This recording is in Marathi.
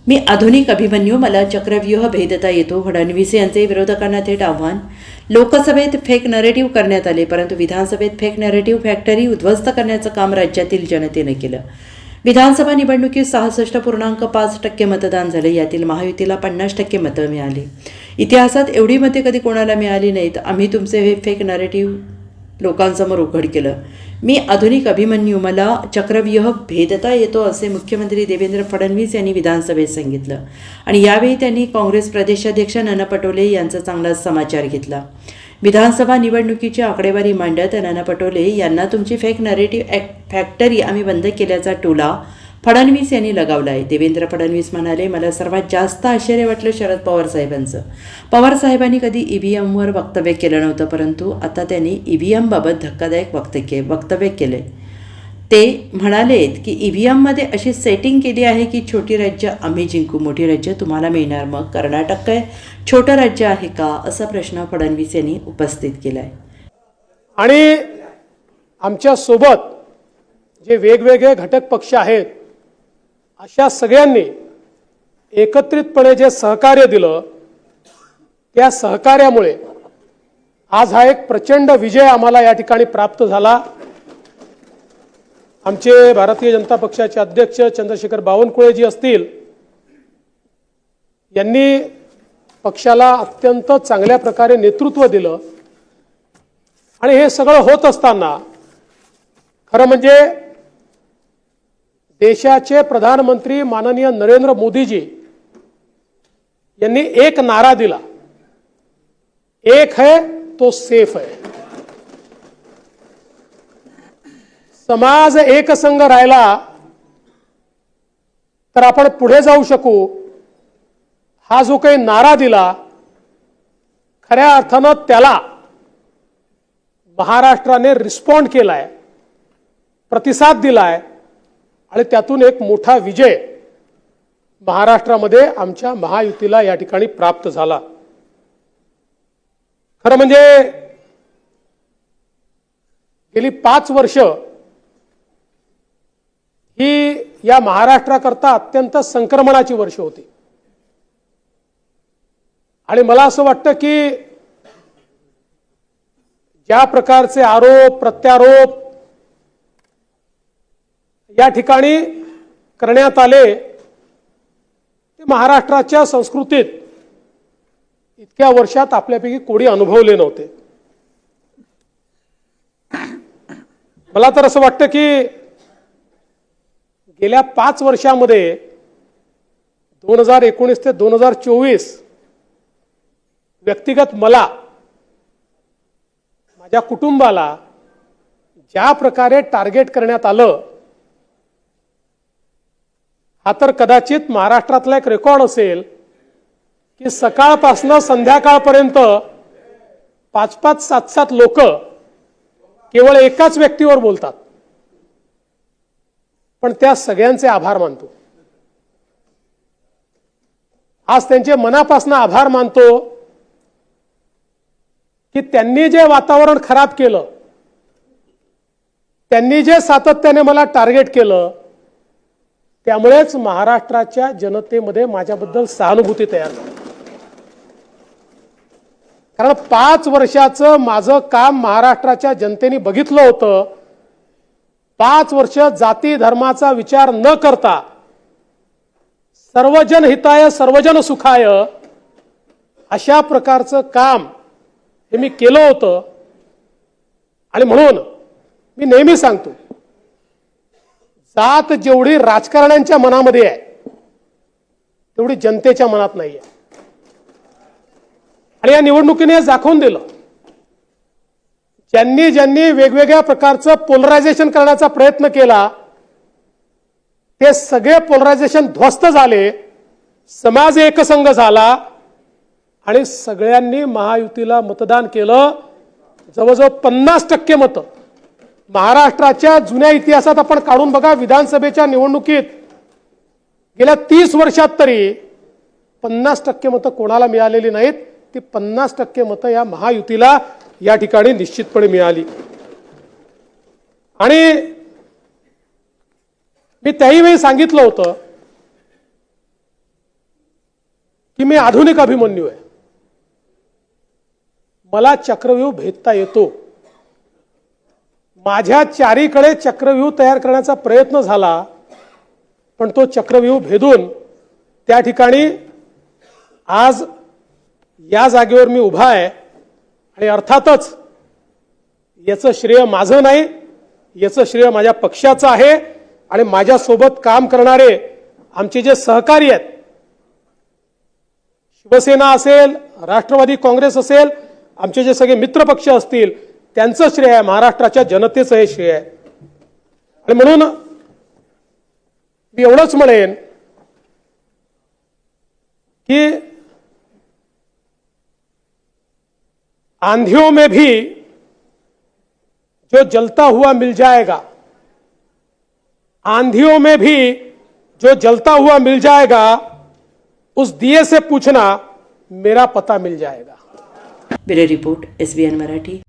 मी आधुनिक अभिमन्यू, मला चक्रव्यूह भेदता येतो. फडणवीस यांचे विरोधकांना थेट आव्हान. लोकसभेत फेक नरेटिव्ह करण्यात आले, परंतु विधानसभेत फेक नरेटिव्ह फॅक्टरी उद्ध्वस्त करण्याचं काम राज्यातील जनतेनं केलं. विधानसभा निवडणुकीत 66.5% मतदान झाले. यातील महायुतीला 50% मतं मिळाली. इतिहासात एवढी मते कधी कोणाला मिळाली नाहीत. आम्ही तुमचे हे फेक नरेटिव्ह लोकांसमोर उघड केलं. मी आधुनिक अभिमन्यू, मला चक्रव्यूह भेदता येतो, असे मुख्यमंत्री देवेंद्र फडणवीस यांनी विधानसभेत सांगितलं. आणि यावेळी त्यांनी काँग्रेस प्रदेशाध्यक्ष नाना पटोले यांचा चांगलाच समाचार घेतला. विधानसभा निवडणुकीची आकडेवारी मांडत नाना पटोले यांना तुमची फेक नरेटिव्ह फॅक्टरी आम्ही बंद केल्याचा टोला फडणवीस यांनी लगावला आहे. देवेंद्र फडणवीस म्हणाले, मला सर्वात जास्त आश्चर्य वाटलं शरद पवार साहेबांचं. पवार साहेबांनी कधी ईव्हीएमवर वक्तव्य केलं नव्हतं, परंतु आता त्यांनी ईव्हीएमबाबत धक्कादायक वक्तव्य केले. ते म्हणालेत की ईव्हीएममध्ये अशी सेटिंग केली आहे की छोटी राज्य आम्ही जिंकू, मोठी राज्य तुम्हाला मिळणार. मग कर्नाटक काय छोटं राज्य आहे का, असा प्रश्न फडणवीस यांनी उपस्थित केला आहे. आणि आमच्या सोबत जे वेगवेगळे घटक पक्ष आहेत, अशा सगळ्यांनी एकत्रितपणे जे सहकार्य दिलं, त्या सहकार्यामुळे आज हा एक प्रचंड विजय आम्हाला या ठिकाणी प्राप्त झाला. आमचे भारतीय जनता पक्षाचे अध्यक्ष चंद्रशेखर बावनकुळेजी असतील, यांनी पक्षाला अत्यंत चांगल्या प्रकारे नेतृत्व दिलं. आणि हे सगळं होत असताना खरं म्हणजे देशाचे प्रधानमंत्री माननीय नरेंद्र मोदीजी यांनी एक नारा दिला, एक है तो सेफ है. समाज एकसंघ राहिला तर आपण पुढे जाऊ शकू. हा जो काही नारा दिला, खऱ्या अर्थानं त्याला महाराष्ट्राने रिस्पॉन्ड केलाय, प्रतिसाद दिलाय. आणि त्यातून एक मोठा विजय महाराष्ट्रामध्ये आमच्या महायुतीला या ठिकाणी प्राप्त झाला. खरं म्हणजे गेली 5 वर्ष ही या महाराष्ट्राकरता अत्यंत संक्रमणाची वर्ष होती. आणि मला असं वाटतं की ज्या प्रकारचे आरोप प्रत्यारोप या ठिकाणी करण्यात आले, ते महाराष्ट्राच्या संस्कृतीत इतक्या वर्षात आपल्यापैकी कोणी अनुभवले नव्हते. मला तर असं वाटतं की गेल्या 5 वर्षामध्ये 2019 ते 2024 व्यक्तिगत मला, माझ्या कुटुंबाला ज्या प्रकारे टार्गेट करण्यात आलं, हा तर कदाचित महाराष्ट्रातला एक रेकॉर्ड असेल की सकाळपासून संध्याकाळपर्यंत 5-5, 7-7 लोक केवळ एकाच व्यक्तीवर बोलतात. पण त्या सगळ्यांचे आभार मानतो. आज त्यांचे मनापासून आभार मानतो की त्यांनी जे वातावरण खराब केलं, त्यांनी जे सातत्याने मला टार्गेट केलं, त्यामुळेच महाराष्ट्राच्या जनतेमध्ये माझ्याबद्दल सहानुभूती तयार झाली. कारण 5 वर्षाचं माझं काम महाराष्ट्राच्या जनतेने बघितलं होतं. 5 वर्ष जाती धर्माचा विचार न करता सर्वजन हिताय सर्वजन सुखाय अशा प्रकारचं काम हे मी केलं होतं. आणि म्हणून मी नेहमी सांगतो, जात जेवढी राजकारण्यांच्या मनामध्ये आहे, तेवढी जनतेच्या मनात नाही आहे. आणि या निवडणुकीने दाखवून दिलं, ज्यांनी ज्यांनी वेगवेगळ्या प्रकारचं पोलरायझेशन करण्याचा प्रयत्न केला, ते सगळे पोलरायझेशन ध्वस्त झाले. समाज एकसंघ झाला आणि सगळ्यांनी महायुतीला मतदान केलं. जवळजवळ 50% मतं महाराष्ट्राच्या जुन्या इतिहासात आपण काढून बघा. विधानसभेच्या निवडणुकीत गेल्या 30 वर्षात तरी 50% मतं कोणाला मिळालेली नाहीत. ती 50% मतं या महायुतीला या ठिकाणी निश्चितपणे मिळाली. आणि मी त्याही वेळी सांगितलं होतं की मी आधुनिक अभिमन्यू आहे, मला चक्रव्यूह भेदता येतो. माझ्या चारीकडे चक्रव्यूह तयार करण्याचा प्रयत्न झाला, पण तो चक्रव्यूह भेदून त्या ठिकाणी आज या जागेवर मी उभा आहे. आणि अर्थातच याचं श्रेय माझं नाही, याचं श्रेय माझ्या पक्षाचं आहे. आणि माझ्यासोबत काम करणारे आमचे जे सहकारी आहेत, शिवसेना असेल, राष्ट्रवादी काँग्रेस असेल, आमचे जे सगळे मित्रपक्ष असतील, त्यांचं श्रेय आहे, महाराष्ट्राच्या जनतेचं हे श्रेय आहे. आणि म्हणून मी एवढंच म्हणेन की आंधियों में भी जो जलता हुआ मिल जाएगा, आंधियों में भी जो जलता हुआ मिल जाएगा, उस दिए से पूछना मेरा पता मिल जाएगा. Bureau report, SBN Marathi.